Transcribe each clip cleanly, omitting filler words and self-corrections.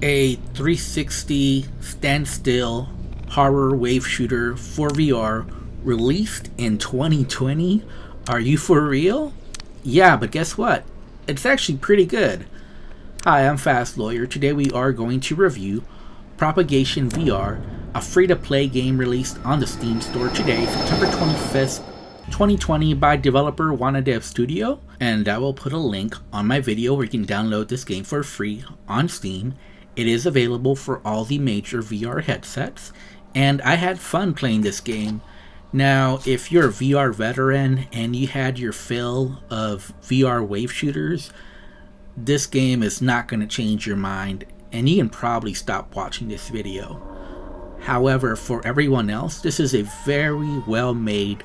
A 360 standstill horror wave shooter for VR released in 2020? Are you for real? Yeah, but guess what? It's actually pretty good. Hi, I'm Fast Lawyer. Today we are going to review Propagation VR, a free-to-play game released on the Steam store today, September 25th, 2020 by developer Wanadev Studio, and I will put a link on my video where you can download this game for free on Steam. It is available for all the major VR headsets, and I had fun playing this game. Now, if you're a VR veteran and you had your fill of VR wave shooters, this game is not going to change your mind, and you can probably stop watching this video. However, for everyone else, this is a very well-made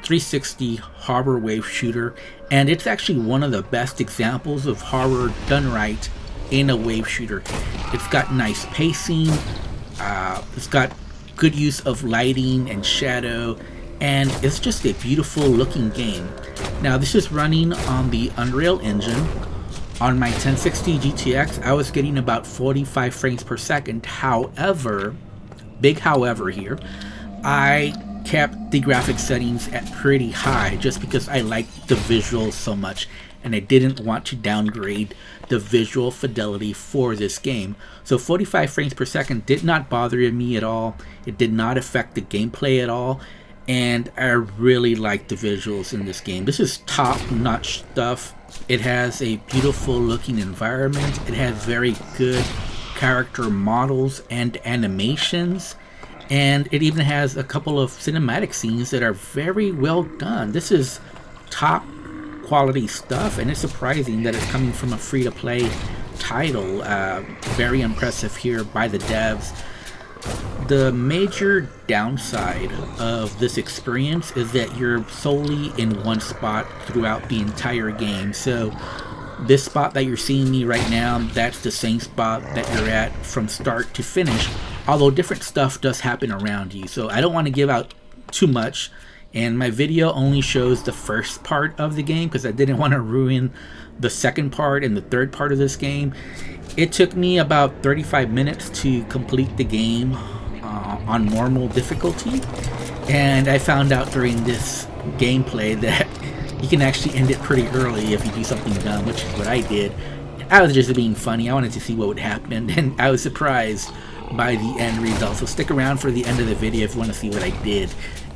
360 horror wave shooter, and it's actually one of the best examples of horror done right in a wave shooter. It's got nice pacing, it's got good use of lighting and shadow, and it's just a beautiful looking game. Now, this is running on the Unreal Engine. On my 1060 GTX, I was getting about 45 frames per second. However, big however here, I kept the graphics settings at pretty high just because I liked the visuals so much, and I didn't want to downgrade the visual fidelity for this game. So 45 frames per second did not bother me at all. It did not affect the gameplay at all, and I really like the visuals in this game. This is top-notch stuff. It has a beautiful looking environment. It has very good character models and animations, and it even has a couple of cinematic scenes that are very well done. This is top quality stuff, and it's surprising that it's coming from a free-to-play title. Very impressive here by the devs. The major downside of this experience is that you're solely in one spot throughout the entire game. So this spot that you're seeing me right now, that's the same spot that you're at from start to finish, although different stuff does happen around you. So I don't want to give out too much, and my video only shows the first part of the game because I didn't want to ruin the second part and the third part of this game. It took me about 35 minutes to complete the game on normal difficulty, and I found out during this gameplay that you can actually end it pretty early if you do something dumb, which is what I did. I was just being funny. I wanted to see what would happen, and I was surprised by the end result. So stick around for the end of the video if you want to see what I did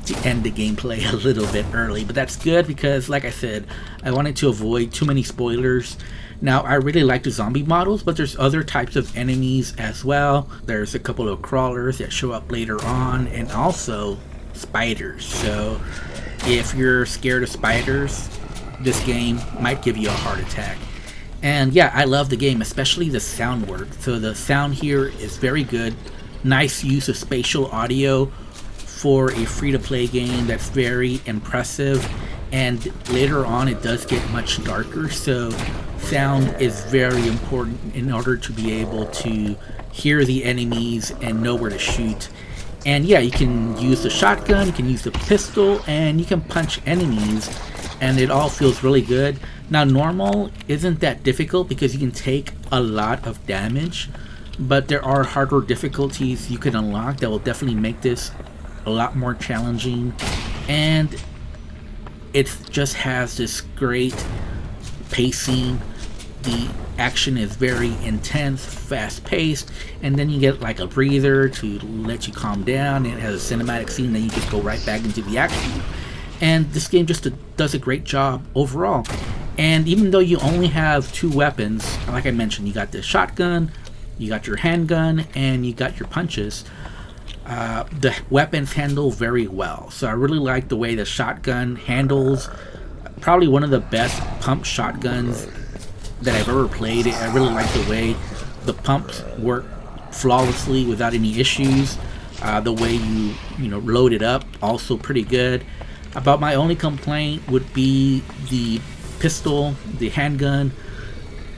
to end the gameplay a little bit early. But that's good because, like I said, I wanted to avoid too many spoilers. Now, I really like the zombie models, but there's other types of enemies as well. There's a couple of crawlers that show up later on, and also spiders. So if you're scared of spiders, this game might give you a heart attack. And yeah, I love the game, especially the sound work. So the sound here is very good. Nice use of spatial audio for a free-to-play game. That's very impressive. And later on, it does get much darker, so sound is very important in order to be able to hear the enemies and know where to shoot. And yeah, you can use the shotgun, you can use the pistol, and you can punch enemies, and it all feels really good. Now, normal isn't that difficult because you can take a lot of damage, but there are harder difficulties you can unlock that will definitely make this a lot more challenging. And it just has this great pacing. The action is very intense, fast-paced, and then you get like a breather to let you calm down. It has a cinematic scene, then you just go right back into the action. And this game just does a great job overall. And even though you only have two weapons, like I mentioned, you got the shotgun, you got your handgun, and you got your punches. The weapons handle very well. So I really like the way the shotgun handles. Probably one of the best pump shotguns that I've ever played. I really like the way the pumps work flawlessly without any issues. The way you load it up, also pretty good. About my only complaint would be the pistol, the handgun.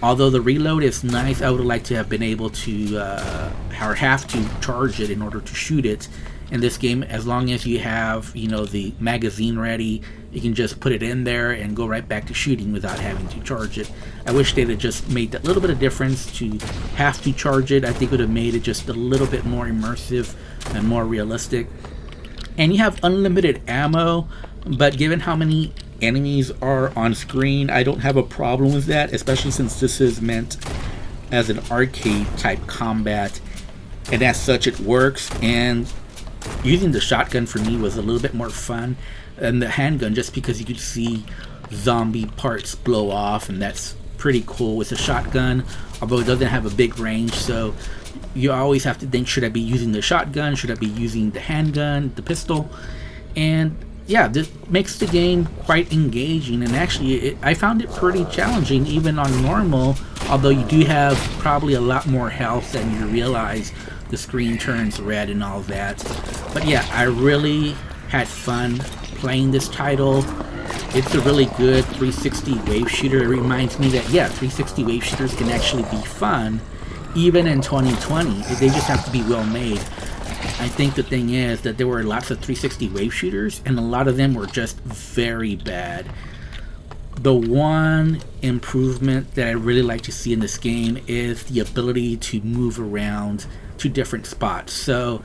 Although the reload is nice, I would like to have been able to or have to charge it in order to shoot it, in this game. As long as you have, the magazine ready, you can just put it in there and go right back to shooting without having to charge it. I wish they'd have just made that little bit of difference to have to charge it. I think it would have made it just a little bit more immersive and more realistic. And you have unlimited ammo, but given how many enemies are on screen, I don't have a problem with that, especially since this is meant as an arcade type combat, and as such it works. And using the shotgun for me was a little bit more fun than the handgun, just because you could see zombie parts blow off, and that's pretty cool with a shotgun, although it doesn't have a big range. So you always have to think, should I be using the shotgun, should I be using the handgun, the pistol? And yeah, this makes the game quite engaging, and actually I found it pretty challenging even on normal, although you do have probably a lot more health than you realize. The screen turns red and all that. But yeah, I really had fun playing this title. It's a really good 360 wave shooter. It reminds me that, yeah, 360 wave shooters can actually be fun even in 2020. They just have to be well made. I think the thing is that there were lots of 360 wave shooters, and a lot of them were just very bad. The one improvement that I really like to see in this game is the ability to move around to different spots. So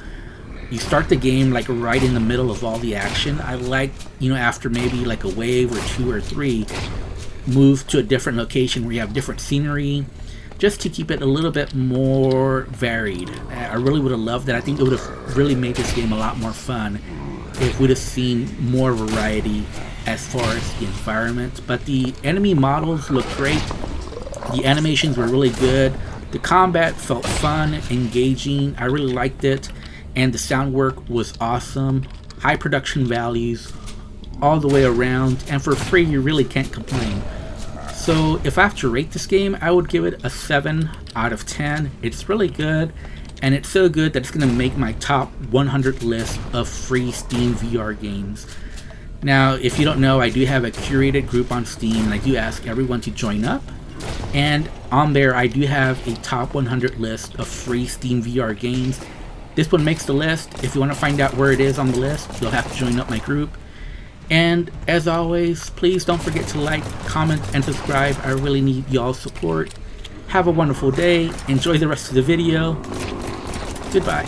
you start the game like right in the middle of all the action. I like, after maybe like a wave or 2 or 3, move to a different location where you have different scenery, just to keep it a little bit more varied. I really would have loved that. I think it would have really made this game a lot more fun if we'd have seen more variety as far as the environment. But the enemy models look great. The animations were really good. The combat felt fun, engaging. I really liked it. And the sound work was awesome. High production values all the way around. And for free, you really can't complain. So if I have to rate this game, I would give it a 7 out of 10. It's really good, and it's so good that it's going to make my top 100 list of free Steam VR games. Now, if you don't know, I do have a curated group on Steam, and I do ask everyone to join up. And on there, I do have a top 100 list of free Steam VR games. This one makes the list. If you want to find out where it is on the list, you'll have to join up my group. And as always, please don't forget to like, comment, and subscribe. I really need y'all's support. Have a wonderful day. Enjoy the rest of the video. Goodbye.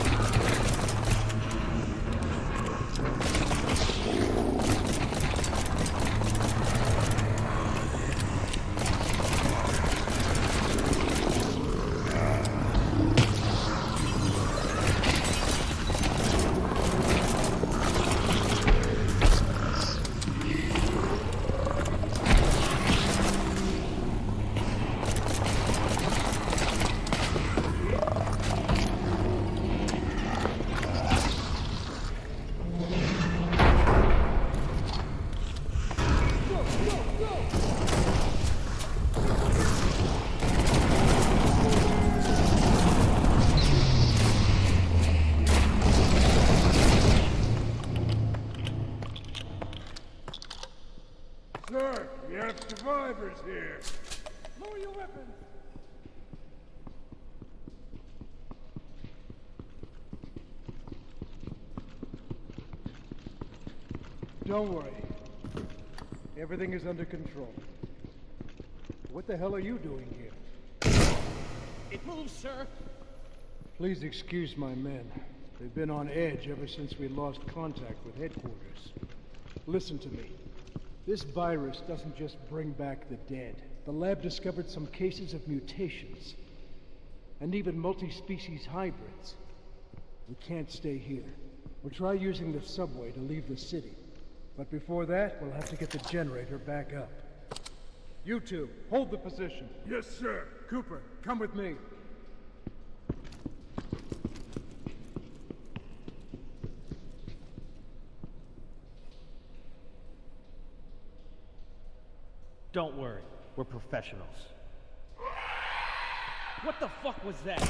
Sir, we have survivors here. Lower your weapons. Don't worry. Everything is under control. What the hell are you doing here? It moves, sir. Please excuse my men. They've been on edge ever since we lost contact with headquarters. Listen to me. This virus doesn't just bring back the dead. The lab discovered some cases of mutations, and even multi-species hybrids. We can't stay here. We'll try using the subway to leave the city. But before that, we'll have to get the generator back up. You two, hold the position. Yes, sir. Cooper, come with me. Don't worry, we're professionals. What the fuck was that?